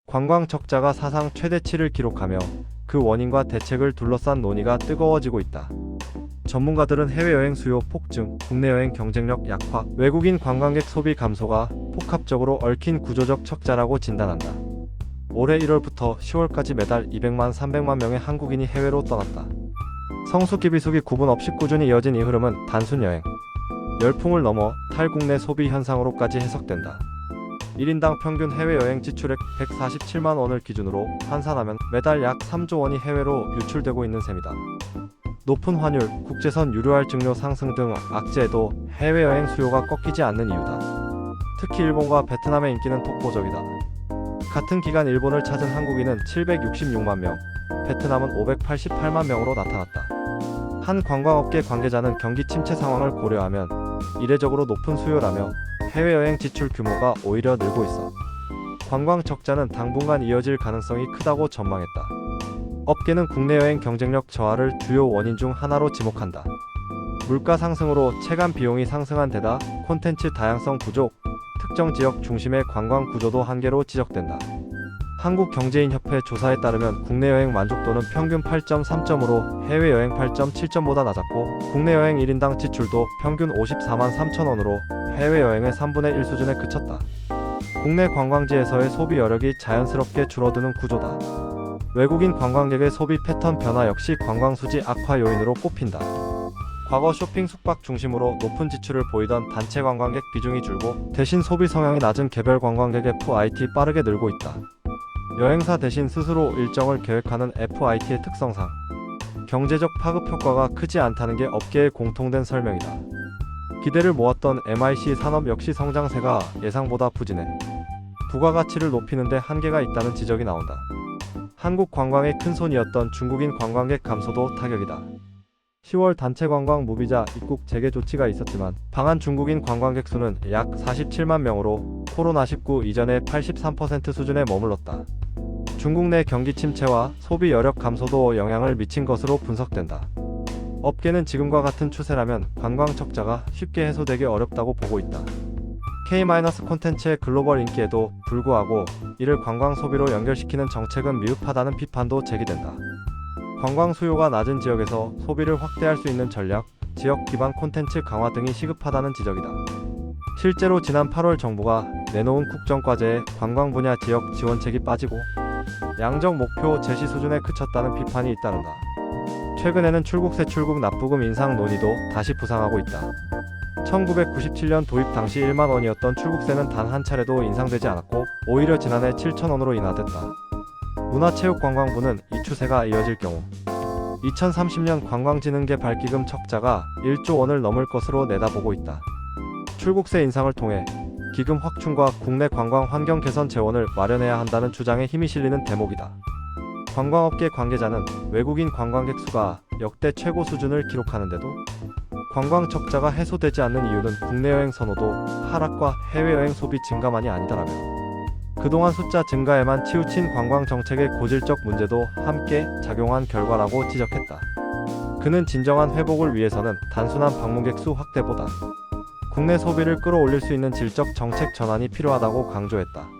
관광 적자가 사상 최대치를 기록하며 그 원인과 대책을 둘러싼 논의가 뜨거워지고 있다. 전문가들은 해외여행 수요 폭증, 국내 여행 경쟁력 약화, 외국인 관광객 소비 감소가 복합적으로 얽힌 구조적 적자라고 진단한다. 올해 1월부터 10월까지 매달 200만 300만 명의 한국인이 해외로 떠났다. 성수기 비수기 구분 없이 꾸준히 이어진 이 흐름은 단순 여행, 열풍을 넘어 탈국내 소비 현상으로까지 해석된다. 1인당 평균 해외여행 지출액 147만 원을 기준으로 환산하면 매달 약 3조 원이 해외로 유출되고 있는 셈이다. 높은 환율, 국제선 유료할증료 상승 등 악재에도 해외여행 수요가 꺾이지 않는 이유다. 특히 일본과 베트남의 인기는 독보적이다. 같은 기간 일본을 찾은 한국인은 766만 명, 베트남은 588만 명으로 나타났다. 한 관광업계 관계자는 경기 침체 상황을 고려하면 이례적으로 높은 수요라며 해외여행 지출 규모가 오히려 늘고 있어 관광 적자는 당분간 이어질 가능성이 크다고 전망했다. 업계는 국내 여행 경쟁력 저하를 주요 원인 중 하나로 지목한다. 물가 상승으로 체감 비용이 상승한 데다 콘텐츠 다양성 부족, 특정 지역 중심의 관광 구조도 한계로 지적된다. 한국경제인협회 조사에 따르면 국내 여행 만족도는 평균 8.3점으로 해외여행 8.7점보다 낮았고 국내 여행 1인당 지출도 평균 54만 3천 원으로 해외여행의 3분의 1 수준에 그쳤다. 국내 관광지에서의 소비 여력이 자연스럽게 줄어드는 구조다. 외국인 관광객의 소비 패턴 변화 역시 관광 수지 악화 요인으로 꼽힌다. 과거 쇼핑 숙박 중심으로 높은 지출을 보이던 단체 관광객 비중이 줄고 대신 소비 성향이 낮은 개별 관광객의 FIT 빠르게 늘고 있다. 여행사 대신 스스로 일정을 계획하는 FIT의 특성상 경제적 파급 효과가 크지 않다는 게 업계의 공통된 설명이다. 기대를 모았던 MIC 산업 역시 성장세가 예상보다 부진해 부가가치를 높이는데 한계가 있다는 지적이 나온다. 한국 관광의 큰손이었던 중국인 관광객 감소도 타격이다. 10월 단체 관광 무비자 입국 재개 조치가 있었지만 방한 중국인 관광객 수는 약 47만 명으로 코로나19 이전의 83% 수준에 머물렀다. 중국 내 경기 침체와 소비 여력 감소도 영향을 미친 것으로 분석된다. 업계는 지금과 같은 추세라면 관광 적자가 쉽게 해소되기 어렵다고 보고 있다. K- 콘텐츠의 글로벌 인기에도 불구하고 이를 관광 소비로 연결시키는 정책은 미흡하다는 비판도 제기된다. 관광 수요가 낮은 지역에서 소비를 확대할 수 있는 전략, 지역 기반 콘텐츠 강화 등이 시급하다는 지적이다. 실제로 지난 8월 정부가 내놓은 국정과제에 관광 분야 지역 지원책이 빠지고 양적 목표 제시 수준에 그쳤다는 비판이 잇따른다. 최근에는 출국세 출국 납부금 인상 논의도 다시 부상하고 있다. 1997년 도입 당시 1만 원이었던 출국세는 단 한 차례도 인상되지 않았고 오히려 지난해 7천 원으로 인하됐다. 문화체육관광부는 이 추세가 이어질 경우 2030년 관광진흥계 발기금 적자가 1조 원을 넘을 것으로 내다보고 있다. 출국세 인상을 통해 기금 확충과 국내 관광 환경 개선 재원을 마련해야 한다는 주장에 힘이 실리는 대목이다. 관광업계 관계자는 외국인 관광객 수가 역대 최고 수준을 기록하는데도 관광 적자가 해소되지 않는 이유는 국내 여행 선호도 하락과 해외여행 소비 증가만이 아니다라며 그동안 숫자 증가에만 치우친 관광 정책의 고질적 문제도 함께 작용한 결과라고 지적했다. 그는 진정한 회복을 위해서는 단순한 방문객 수 확대보다 국내 소비를 끌어올릴 수 있는 질적 정책 전환이 필요하다고 강조했다.